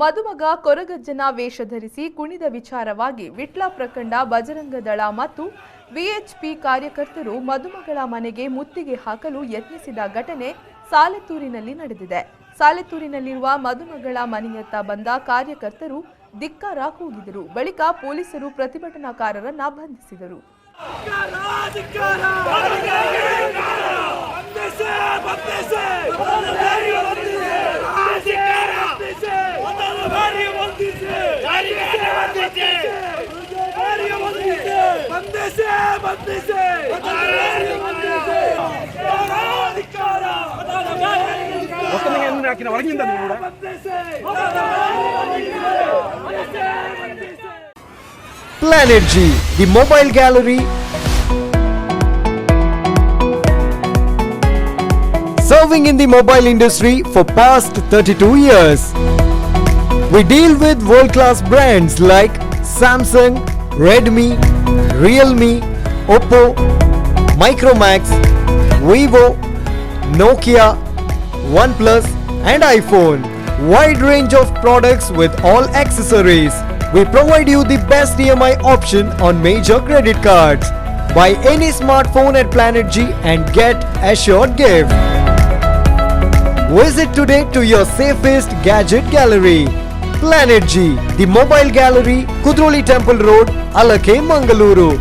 ಮದುಮಗ ಕೊರಗಜ್ಜನ ವೇಷ ಧರಿಸಿ ಕುಣಿದ ವಿಚಾರವಾಗಿ ವಿಟ್ಲ ಪ್ರಖಂಡ ಬಜರಂಗ ದಳ ಮತ್ತು ವಿಎಚ್ಪಿ ಕಾರ್ಯಕರ್ತರು ಮದುಮಗಳ ಮನೆಗೆ ಮುತ್ತಿಗೆ ಹಾಕಲು ಯತ್ನಿಸಿದ ಘಟನೆ ಸಾಲೆತ್ತೂರಿನಲ್ಲಿ ನಡೆದಿದೆ. ಸಾಲೆತ್ತೂರಿನಲ್ಲಿರುವ ಮದುಮಗಳ ಮನೆಯತ್ತ ಬಂದ ಕಾರ್ಯಕರ್ತರು ಧಿಕ್ಕಾರ ಕೂಗಿದರು. ಬಳಿಕ ಪೊಲೀಸರು ಪ್ರತಿಭಟನಾಕಾರರನ್ನ ಬಂಧಿಸಿದರು. Planet G, the mobile gallery, serving in the mobile industry for past 32 years. We deal with world-class brands like Samsung, Redmi, Realme, Oppo, Micromax, Vivo, Nokia, OnePlus and iPhone. Wide range of products with all accessories. We provide you the best EMI option on major credit cards. Buy any smartphone at Planet G and get assured gift. Visit today to your safest gadget gallery. Planet G, the mobile gallery, Kudroli Temple Road, Alake, Mangaluru.